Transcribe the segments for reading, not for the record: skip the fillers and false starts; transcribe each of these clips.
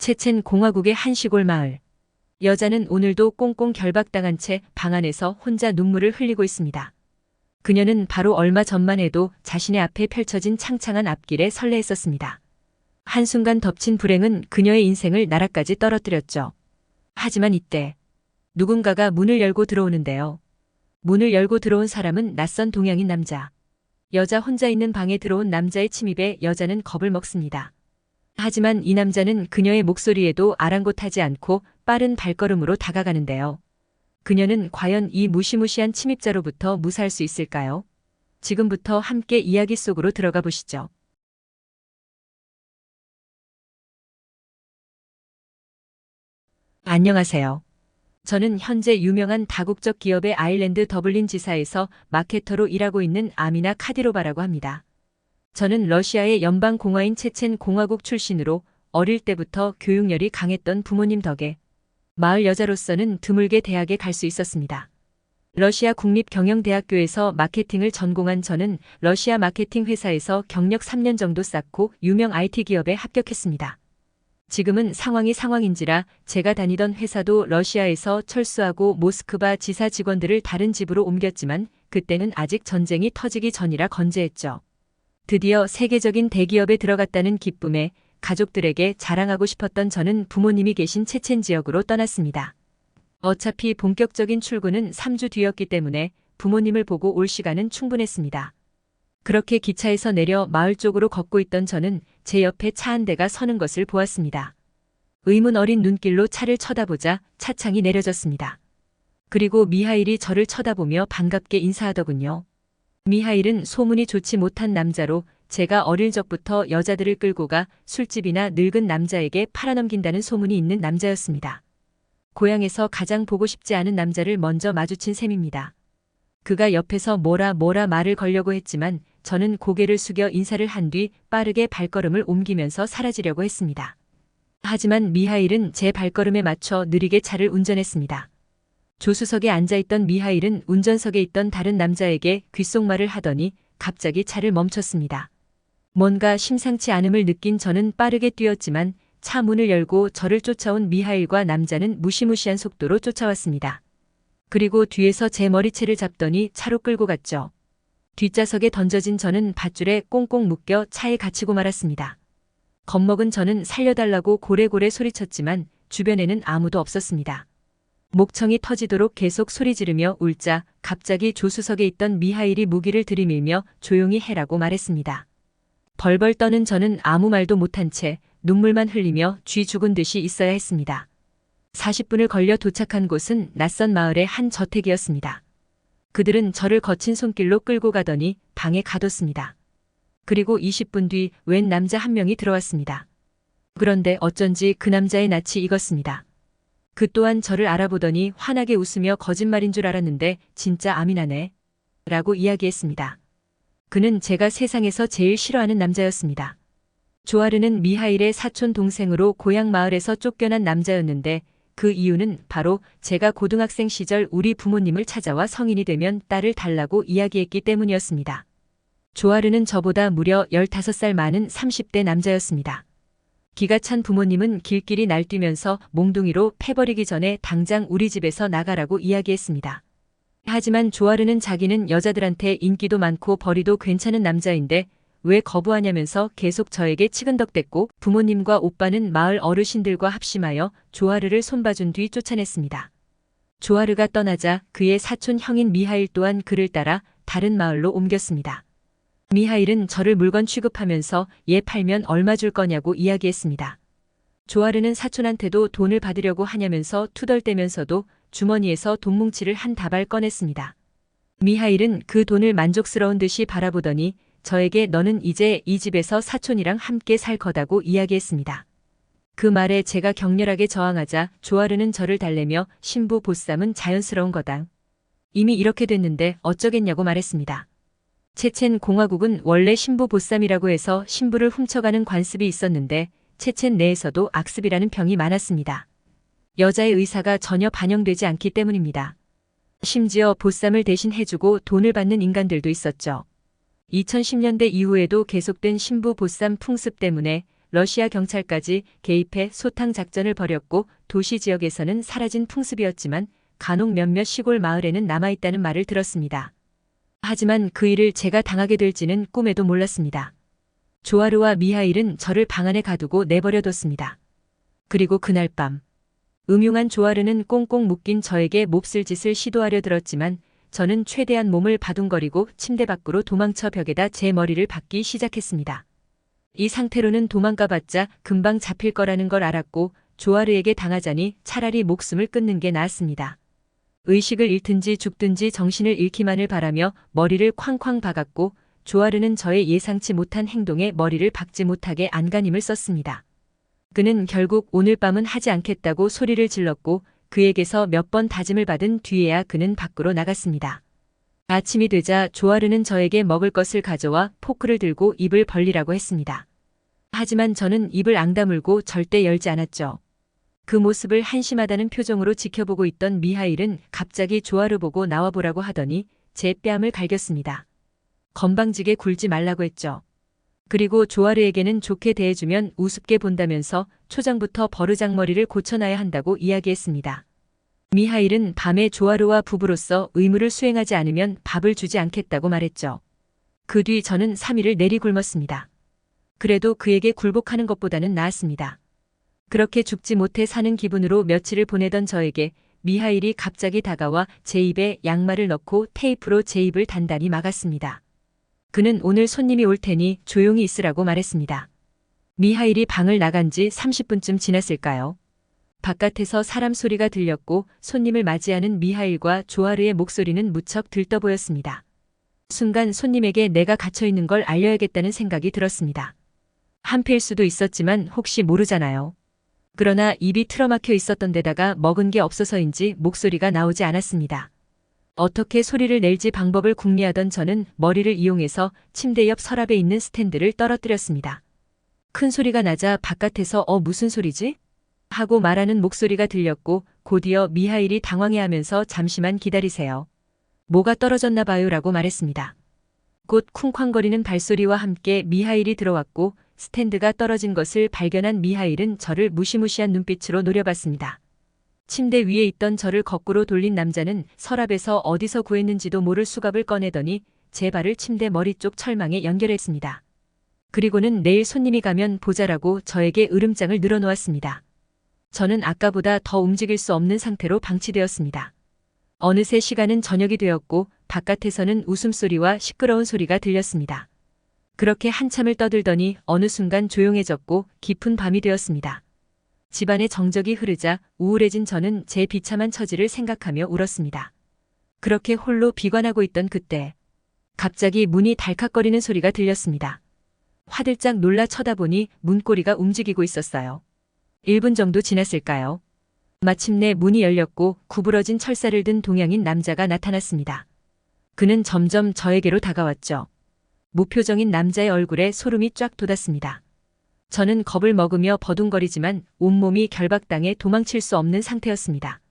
체첸 공화국의 한 시골 마을. 여자는 오늘도 꽁꽁 결박당한 채 방 안에서 혼자 눈물을 흘리고 있습니다. 그녀는 바로 얼마 전만 해도 자신의 앞에 펼쳐진 창창한 앞길에 설레했었습니다. 한순간 덮친 불행은 그녀의 인생을 나락까지 떨어뜨렸죠. 하지만 이때 누군가가 문을 열고 들어오는데요. 문을 열고 들어온 사람은 낯선 동양인 남자. 여자 혼자 있는 방에 들어온 남자의 침입에 여자는 겁을 먹습니다. 하지만 이 남자는 그녀의 목소리에도 아랑곳하지 않고 빠른 발걸음으로 다가가는데요. 그녀는 과연 이 무시무시한 침입자로부터 무사할 수 있을까요? 지금부터 함께 이야기 속으로 들어가 보시죠. 안녕하세요. 저는 현재 유명한 다국적 기업의 아일랜드 더블린 지사에서 마케터로 일하고 있는 아미나 카디로바라고 합니다. 저는 러시아의 연방공화인 체첸 공화국 출신으로 어릴 때부터 교육열이 강했던 부모님 덕에 마을 여자로서는 드물게 대학에 갈 수 있었습니다. 러시아 국립경영대학교에서 마케팅을 전공한 저는 러시아 마케팅 회사에서 경력 3년 정도 쌓고 유명 IT 기업에 합격했습니다. 지금은 상황인지라 제가 다니던 회사도 러시아에서 철수하고 모스크바 지사 직원들을 다른 집으로 옮겼지만 그때는 아직 전쟁이 터지기 전이라 건재했죠. 드디어 세계적인 대기업에 들어갔다는 기쁨에 가족들에게 자랑하고 싶었던 저는 부모님이 계신 체첸 지역으로 떠났습니다. 어차피 본격적인 출근은 3주 뒤였기 때문에 부모님을 보고 올 시간은 충분했습니다. 그렇게 기차에서 내려 마을 쪽으로 걷고 있던 저는 제 옆에 차 한 대가 서는 것을 보았습니다. 의문 어린 눈길로 차를 쳐다보자 차창이 내려졌습니다. 그리고 미하일이 저를 쳐다보며 반갑게 인사하더군요. 미하일은 소문이 좋지 못한 남자로 제가 어릴 적부터 여자들을 끌고 가 술집이나 늙은 남자에게 팔아넘긴다는 소문이 있는 남자였습니다. 고향에서 가장 보고 싶지 않은 남자를 먼저 마주친 셈입니다. 그가 옆에서 뭐라 말을 걸려고 했지만 저는 고개를 숙여 인사를 한 뒤 빠르게 발걸음을 옮기면서 사라지려고 했습니다. 하지만 미하일은 제 발걸음에 맞춰 느리게 차를 운전했습니다. 조수석에 앉아있던 미하일은 운전석에 있던 다른 남자에게 귓속말을 하더니 갑자기 차를 멈췄습니다. 뭔가 심상치 않음을 느낀 저는 빠르게 뛰었지만 차 문을 열고 저를 쫓아온 미하일과 남자는 무시무시한 속도로 쫓아왔습니다. 그리고 뒤에서 제 머리채를 잡더니 차로 끌고 갔죠. 뒷좌석에 던져진 저는 밧줄에 꽁꽁 묶여 차에 갇히고 말았습니다. 겁먹은 저는 살려달라고 고래고래 소리쳤지만 주변에는 아무도 없었습니다. 목청이 터지도록 계속 소리 지르며 울자 갑자기 조수석에 있던 미하일이 무기를 들이밀며 조용히 해라고 말했습니다. 벌벌 떠는 저는 아무 말도 못한 채 눈물만 흘리며 쥐 죽은 듯이 있어야 했습니다. 40분을 걸려 도착한 곳은 낯선 마을의 한 저택이었습니다. 그들은 저를 거친 손길로 끌고 가더니 방에 가뒀습니다. 그리고 20분 뒤 웬 남자 한 명이 들어왔습니다. 그런데 어쩐지 그 남자의 낯이 익었습니다. 그 또한 저를 알아보더니 환하게 웃으며 거짓말인 줄 알았는데 진짜 아미나네 라고 이야기했습니다. 그는 제가 세상에서 제일 싫어하는 남자였습니다. 조아르는 미하일의 사촌 동생으로 고향 마을에서 쫓겨난 남자였는데 그 이유는 바로 제가 고등학생 시절 우리 부모님을 찾아와 성인이 되면 딸을 달라고 이야기했기 때문이었습니다. 조아르는 저보다 무려 15살 많은 30대 남자였습니다. 기가 찬 부모님은 길길이 날뛰면서 몽둥이로 패버리기 전에 당장 우리 집에서 나가라고 이야기했습니다. 하지만 조아르는 자기는 여자들한테 인기도 많고 벌이도 괜찮은 남자인데 왜 거부하냐면서 계속 저에게 치근덕댔고 부모님과 오빠는 마을 어르신들과 합심하여 조아르를 손봐준 뒤 쫓아냈습니다. 조아르가 떠나자 그의 사촌 형인 미하일 또한 그를 따라 다른 마을로 옮겼습니다. 미하일은 저를 물건 취급하면서 얘 팔면 얼마 줄 거냐고 이야기했습니다. 조아르는 사촌한테도 돈을 받으려고 하냐면서 투덜대면서도 주머니에서 돈뭉치를 한 다발 꺼냈습니다. 미하일은 그 돈을 만족스러운 듯이 바라보더니 저에게 너는 이제 이 집에서 사촌이랑 함께 살 거다고 이야기했습니다. 그 말에 제가 격렬하게 저항하자 조아르는 저를 달래며 신부 보쌈은 자연스러운 거다. 이미 이렇게 됐는데 어쩌겠냐고 말했습니다. 체첸 공화국은 원래 신부 보쌈이라고 해서 신부를 훔쳐가는 관습이 있었는데 체첸 내에서도 악습이라는 평이 많았습니다. 여자의 의사가 전혀 반영되지 않기 때문입니다. 심지어 보쌈을 대신 해주고 돈을 받는 인간들도 있었죠. 2010년대 이후에도 계속된 신부 보쌈 풍습 때문에 러시아 경찰까지 개입해 소탕 작전을 벌였고 도시 지역에서는 사라진 풍습이었지만 간혹 몇몇 시골 마을에는 남아있다는 말을 들었습니다. 하지만 그 일을 제가 당하게 될지는 꿈에도 몰랐습니다. 조아르와 미하일은 저를 방 안에 가두고 내버려뒀습니다. 그리고 그날 밤 음흉한 조아르는 꽁꽁 묶인 저에게 몹쓸 짓을 시도하려 들었지만 저는 최대한 몸을 바둥거리고 침대 밖으로 도망쳐 벽에다 제 머리를 박기 시작했습니다. 이 상태로는 도망가봤자 금방 잡힐 거라는 걸 알았고 조아르에게 당하자니 차라리 목숨을 끊는 게 나았습니다. 의식을 잃든지 죽든지 정신을 잃기만을 바라며 머리를 쾅쾅 박았고 조아르는 저의 예상치 못한 행동에 머리를 박지 못하게 안간힘을 썼습니다. 그는 결국 오늘 밤은 하지 않겠다고 소리를 질렀고 그에게서 몇 번 다짐을 받은 뒤에야 그는 밖으로 나갔습니다. 아침이 되자 조아르는 저에게 먹을 것을 가져와 포크를 들고 입을 벌리라고 했습니다. 하지만 저는 입을 앙다물고 절대 열지 않았죠. 그 모습을 한심하다는 표정으로 지켜보고 있던 미하일은 갑자기 조아르 보고 나와보라고 하더니 제 뺨을 갈겼습니다. 건방지게 굴지 말라고 했죠. 그리고 조아르에게는 좋게 대해주면 우습게 본다면서 초장부터 버르장머리를 고쳐놔야 한다고 이야기했습니다. 미하일은 밤에 조아르와 부부로서 의무를 수행하지 않으면 밥을 주지 않겠다고 말했죠. 그 뒤 저는 3일을 내리굶었습니다. 그래도 그에게 굴복하는 것보다는 나았습니다. 그렇게 죽지 못해 사는 기분으로 며칠을 보내던 저에게 미하일이 갑자기 다가와 제 입에 양말을 넣고 테이프로 제 입을 단단히 막았습니다. 그는 오늘 손님이 올 테니 조용히 있으라고 말했습니다. 미하일이 방을 나간 지 30분쯤 지났을까요? 바깥에서 사람 소리가 들렸고 손님을 맞이하는 미하일과 조아르의 목소리는 무척 들떠 보였습니다. 순간 손님에게 내가 갇혀있는 걸 알려야겠다는 생각이 들었습니다. 한패일 수도 있었지만 혹시 모르잖아요. 그러나 입이 틀어막혀 있었던 데다가 먹은 게 없어서인지 목소리가 나오지 않았습니다. 어떻게 소리를 낼지 방법을 궁리하던 저는 머리를 이용해서 침대 옆 서랍에 있는 스탠드를 떨어뜨렸습니다. 큰 소리가 나자 바깥에서 무슨 소리지? 하고 말하는 목소리가 들렸고 곧이어 미하일이 당황해하면서 잠시만 기다리세요. 뭐가 떨어졌나 봐요 라고 말했습니다. 곧 쿵쾅거리는 발소리와 함께 미하일이 들어왔고 스탠드가 떨어진 것을 발견한 미하일은 저를 무시무시한 눈빛으로 노려봤습니다. 침대 위에 있던 저를 거꾸로 돌린 남자는 서랍에서 어디서 구했는지도 모를 수갑을 꺼내더니 제 발을 침대 머리 쪽 철망에 연결했습니다. 그리고는 내일 손님이 가면 보자라고 저에게 으름장을 늘어놓았습니다. 저는 아까보다 더 움직일 수 없는 상태로 방치되었습니다. 어느새 시간은 저녁이 되었고 바깥에서는 웃음소리와 시끄러운 소리가 들렸습니다. 그렇게 한참을 떠들더니 어느 순간 조용해졌고 깊은 밤이 되었습니다. 집안에 정적이 흐르자 우울해진 저는 제 비참한 처지를 생각하며 울었습니다. 그렇게 홀로 비관하고 있던 그때 갑자기 문이 달칵거리는 소리가 들렸습니다. 화들짝 놀라 쳐다보니 문고리가 움직이고 있었어요. 1분 정도 지났을까요? 마침내 문이 열렸고 구부러진 철사를 든 동양인 남자가 나타났습니다. 그는 점점 저에게로 다가왔죠. 무표정인 남자의 얼굴에 소름이 쫙 돋았습니다. 저는 겁을 먹으며 버둥거리지만 온몸이 결박당해 도망칠 수 없는 상태였습니다.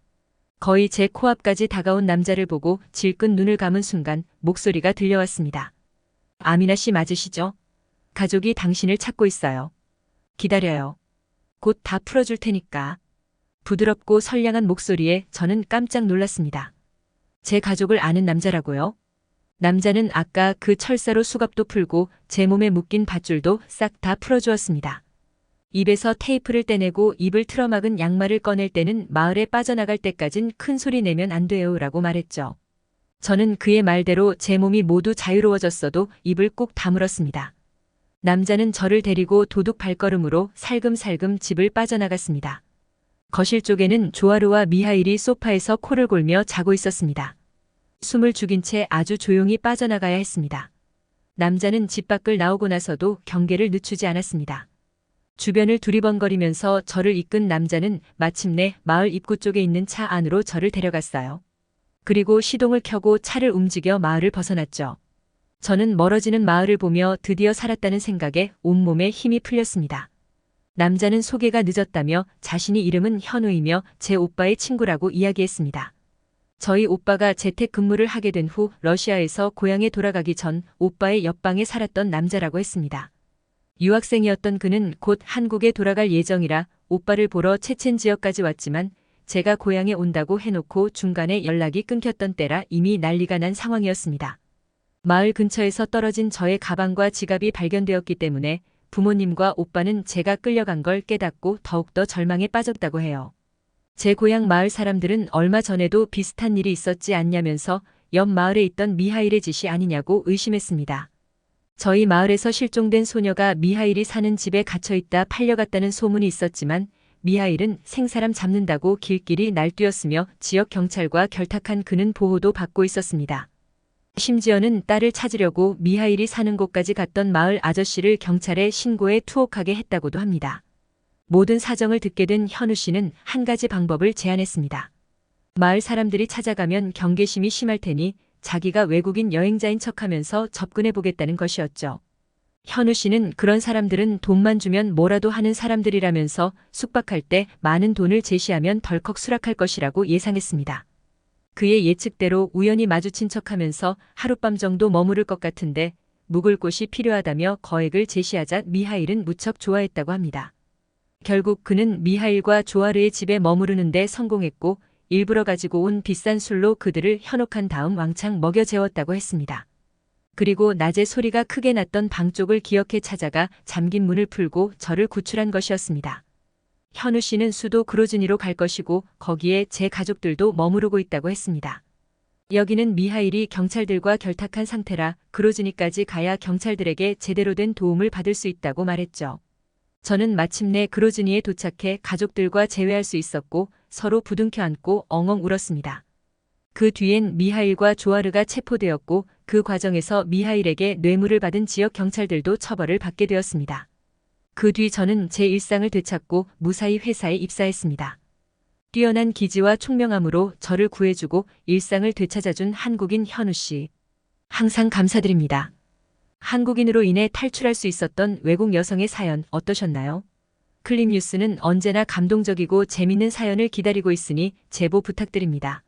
거의 제 코앞까지 다가온 남자를 보고 질끈 눈을 감은 순간 목소리가 들려왔습니다. 아미나 씨 맞으시죠? 가족이 당신을 찾고 있어요. 기다려요. 곧 다 풀어줄 테니까. 부드럽고 선량한 목소리에 저는 깜짝 놀랐습니다. 제 가족을 아는 남자라고요? 남자는 아까 그 철사로 수갑도 풀고 제 몸에 묶인 밧줄도 싹 다 풀어주었습니다. 입에서 테이프를 떼내고 입을 틀어막은 양말을 꺼낼 때는 마을에 빠져나갈 때까진 큰 소리 내면 안 돼요 라고 말했죠. 저는 그의 말대로 제 몸이 모두 자유로워졌어도 입을 꾹 다물었습니다. 남자는 저를 데리고 도둑 발걸음으로 살금살금 집을 빠져나갔습니다. 거실 쪽에는 조아르와 미하일이 소파에서 코를 골며 자고 있었습니다. 숨을 죽인 채 아주 조용히 빠져나가야 했습니다. 남자는 집 밖을 나오고 나서도 경계를 늦추지 않았습니다. 주변을 두리번거리면서 저를 이끈 남자는 마침내 마을 입구 쪽에 있는 차 안으로 저를 데려갔어요. 그리고 시동을 켜고 차를 움직여 마을을 벗어났죠. 저는 멀어지는 마을을 보며 드디어 살았다는 생각에 온몸에 힘이 풀렸습니다. 남자는 소개가 늦었다며 자신이 이름은 현우이며 제 오빠의 친구라고 이야기했습니다. 저희 오빠가 재택근무를 하게 된 후 러시아에서 고향에 돌아가기 전 오빠의 옆방에 살았던 남자라고 했습니다. 유학생이었던 그는 곧 한국에 돌아갈 예정이라 오빠를 보러 체첸 지역까지 왔지만 제가 고향에 온다고 해놓고 중간에 연락이 끊겼던 때라 이미 난리가 난 상황이었습니다. 마을 근처에서 떨어진 저의 가방과 지갑이 발견되었기 때문에 부모님과 오빠는 제가 끌려간 걸 깨닫고 더욱더 절망에 빠졌다고 해요. 제 고향 마을 사람들은 얼마 전에도 비슷한 일이 있었지 않냐면서 옆 마을에 있던 미하일의 짓이 아니냐고 의심했습니다. 저희 마을에서 실종된 소녀가 미하일이 사는 집에 갇혀있다 팔려갔다는 소문이 있었지만 미하일은 생사람 잡는다고 길길이 날뛰었으며 지역 경찰과 결탁한 그는 보호도 받고 있었습니다. 심지어는 딸을 찾으려고 미하일이 사는 곳까지 갔던 마을 아저씨를 경찰에 신고해 투옥하게 했다고도 합니다. 모든 사정을 듣게 된 현우 씨는 한 가지 방법을 제안했습니다. 마을 사람들이 찾아가면 경계심이 심할 테니 자기가 외국인 여행자인 척하면서 접근해 보겠다는 것이었죠. 현우 씨는 그런 사람들은 돈만 주면 뭐라도 하는 사람들이라면서 숙박할 때 많은 돈을 제시하면 덜컥 수락할 것이라고 예상했습니다. 그의 예측대로 우연히 마주친 척하면서 하룻밤 정도 머무를 것 같은데 묵을 곳이 필요하다며 거액을 제시하자 미하일은 무척 좋아했다고 합니다. 결국 그는 미하일과 조아르의 집에 머무르는데 성공했고 일부러 가지고 온 비싼 술로 그들을 현혹한 다음 왕창 먹여 재웠다고 했습니다. 그리고 낮에 소리가 크게 났던 방 쪽을 기억해 찾아가 잠긴 문을 풀고 저를 구출한 것이었습니다. 현우 씨는 수도 그로즈니로 갈 것이고 거기에 제 가족들도 머무르고 있다고 했습니다. 여기는 미하일이 경찰들과 결탁한 상태라 그로즈니까지 가야 경찰들에게 제대로 된 도움을 받을 수 있다고 말했죠. 저는 마침내 그로즈니에 도착해 가족들과 재회할 수 있었고 서로 부둥켜 안고 엉엉 울었습니다. 그 뒤엔 미하일과 조아르가 체포되었고 그 과정에서 미하일에게 뇌물을 받은 지역 경찰들도 처벌을 받게 되었습니다. 그 뒤 저는 제 일상을 되찾고 무사히 회사에 입사했습니다. 뛰어난 기지와 총명함으로 저를 구해주고 일상을 되찾아준 한국인 현우 씨. 항상 감사드립니다. 한국인으로 인해 탈출할 수 있었던 외국 여성의 사연 어떠셨나요? 클립뉴스는 언제나 감동적이고 재밌는 사연을 기다리고 있으니 제보 부탁드립니다.